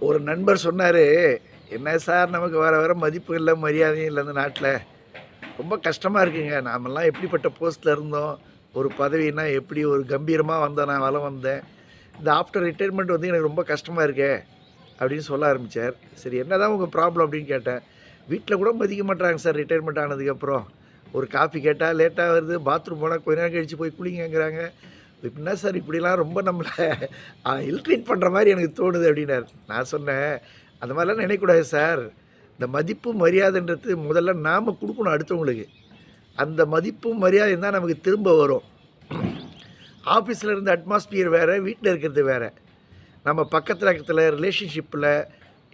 ஒரு நண்பர் சொன்னார், என்ன சார் நமக்கு வர வர மதிப்பு இல்லை மரியாதையும் இல்லை இந்த நாட்டில், ரொம்ப கஷ்டமாக இருக்குங்க. நாமெல்லாம் எப்படிப்பட்ட போஸ்ட்டில் இருந்தோம், ஒரு பதவினா எப்படி ஒரு கம்பீரமாக வந்தேன், நான் வலம் வந்தேன். இந்த ஆஃப்டர் ரிட்டையர்மெண்ட் வந்து எனக்கு ரொம்ப கஷ்டமாக இருக்கே அப்படின்னு சொல்ல ஆரம்பித்தார். சரி என்ன தான் உங்கள் ப்ராப்ளம் அப்படின்னு கேட்டேன். வீட்டில் கூட மதிக்க மாட்டாங்க சார் ரிட்டையர்மெண்ட் ஆனதுக்கப்புறம். ஒரு காஃபி கேட்டால் லேட்டாக வருது, பாத்ரூம் போனால் கொஞ்ச நேரம் கழித்து போய் குளிங்கங்கிறாங்க. என்ன சார் இப்படிலாம் ரொம்ப நம்மளை இல்ட்ரீட் பண்ணுற மாதிரி எனக்கு தோணுது அப்படின்னார். நான் சொன்னேன், அந்த மாதிரிலாம் நினைக்கக்கூடாது சார். இந்த மதிப்பு மரியாதைன்றது முதல்ல நாம் கொடுக்கணும் அடுத்தவங்களுக்கு. அந்த மதிப்பும் மரியாதையும் தான் நமக்கு திரும்ப வரும். ஆஃபீஸில் இருந்த அட்மாஸ்பியர் வேறு, வீட்டில் இருக்கிறது வேறு. நம்ம பக்கத்தில் ரிலேஷன்ஷிப்பில்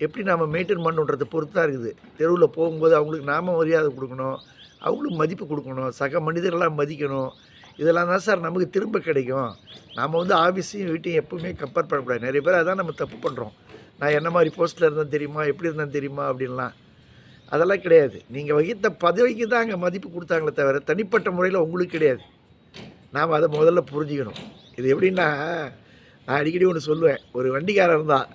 எப்படி நாம் மெயின்டைன் பண்ணுன்றதை பொறுத்து தான் இருக்குது. தெருவில் போகும்போது அவங்களுக்கு நாம் மரியாதை கொடுக்கணும், அவங்களுக்கு மதிப்பு கொடுக்கணும், சக மனிதர்களாக மதிக்கணும். இதெல்லாம் தான் சார் நமக்கு திரும்ப கிடைக்கும். நாம் வந்து ஆஃபீஸையும் வீட்டையும் எப்போவுமே கம்பேர் பண்ணக்கூடாது. நிறைய பேர் அதான் நம்ம தப்பு பண்ணுறோம். நான் என்ன மாதிரி போஸ்ட்டில் இருந்தேன் தெரியுமா, எப்படி இருந்தேன் தெரியுமா அப்படின்லாம். அதெல்லாம் கிடையாது. நீங்கள் வகித்த பதவிக்கு தான் அங்கே மதிப்பு கொடுத்தாங்களே தவிர தனிப்பட்ட முறையில் உங்களுக்கு கிடையாது. நாம் அதை முதல்ல புரிஞ்சுக்கணும். இது எப்படின்னா, நான் அடிக்கடி ஒன்று சொல்லுவேன். ஒரு வண்டிக்காரன் இருந்தான்.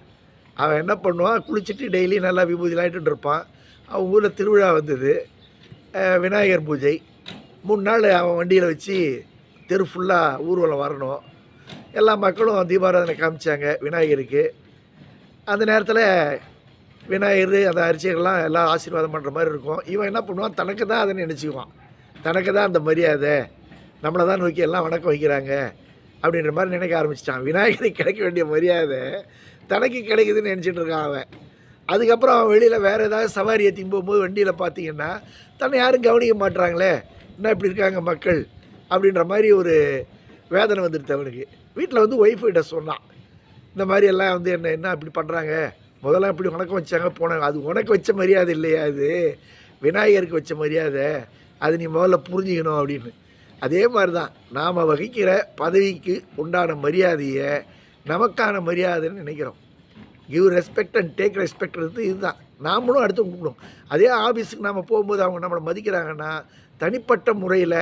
அவன் என்ன பண்ணுவான், குளிச்சுட்டு டெய்லி நல்லா விபூதிலாம் இட்டுட்டு இருப்பான். அவன் ஊரில் திருவிழா வந்தது, விநாயகர் பூஜை. 3 நாள் அவன் வண்டியில் வச்சு தெரு ஃபுல்லாக ஊர்வலம் வரணும். எல்லா மக்களும் தீபாராதனை காமிச்சாங்க விநாயகருக்கு. அந்த நேரத்தில் விநாயகர் அந்த அர்ச்சகர்லாம் எல்லாம் ஆசீர்வாதம் பண்ணுற மாதிரி இருக்கும். இவன் என்ன பண்ணுவான், தனக்கு தான் அதை நினச்சிக்குவான். தனக்கு தான் அந்த மரியாதை, நம்மளை தான் நோக்கி எல்லாம் வணக்கம் வைக்கிறாங்க அப்படின்ற மாதிரி நினைக்க ஆரம்பிச்சிட்டான். விநாயகருக்கு கிடைக்க வேண்டிய மரியாதை தனக்கு கிடைக்குதுன்னு நினச்சிட்டு இருக்கான் அவன். அதுக்கப்புறம் அவன் வெளியில் வேறு ஏதாவது சவாரி ஏற்றின்னு போகும்போது வண்டியில் பார்த்தீங்கன்னா, தன்னை யாரும் கவனிக்க மாட்டுறாங்களே, என்ன இப்படி இருக்காங்க மக்கள் அப்படின்ற மாதிரி ஒரு வேதனை வந்துடுது அவனுக்கு. வீட்டில் வந்து ஒய்ஃப்கிட்ட சொன்னான், இந்த மாதிரி எல்லாம் வந்து என்ன இப்படி பண்ணுறாங்க, முதல்ல இப்படி வணக்கம் வச்சாங்க போனாங்க, அது உனக்கு வச்ச மரியாதை இல்லையா, அது விநாயகருக்கு வச்ச மரியாதை, அது நீ முதல்ல புரிஞ்சுக்கணும் அப்படின்னு. அதே மாதிரி தான் நாம் வகிக்கிற பதவிக்கு உண்டான மரியாதையை நமக்கான மரியாதைன்னு நினைக்கிறோம். கிவ் ரெஸ்பெக்ட் அண்ட் டேக் ரெஸ்பெக்ட்றது இதுதான். நாமளும் அடுத்து கொடுக்கணும். அதே ஆஃபீஸுக்கு நம்ம போகும்போது அவங்க நம்மளை மதிக்கிறாங்கன்னா, தனிப்பட்ட முறையில்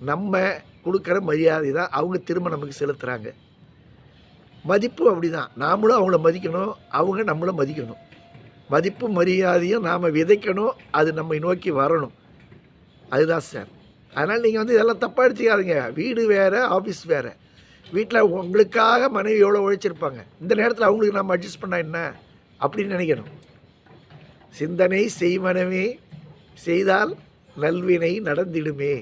நம்ம கொடுக்குற மரியாதை தான் அவங்க திரும்ப நமக்கு செலுத்துகிறாங்க. மதிப்பு அப்படி தான். நாமளும் அவங்கள மதிக்கணும், அவங்க நம்மளை மதிக்கணும். மதிப்பு மரியாதையும் நாம் விதைக்கணும், அது நம்மை நோக்கி வரணும். அதுதான் சார். அதனால் நீங்கள் வந்து இதெல்லாம் தப்பாக எடுத்துக்காதீங்க. வீடு வேறு, ஆஃபீஸ் வேறு. வீட்டில் உங்களுக்காக மனைவி எவ்வளோ உழைச்சிருப்பாங்க, இந்த நேரத்தில் அவங்களுக்கு நம்ம அட்ஜஸ்ட் பண்ணால் என்ன அப்படின்னு நினைக்கணும். சிந்தனை செய்வனவே செய்தால் நல்வினை நடந்திடுமே.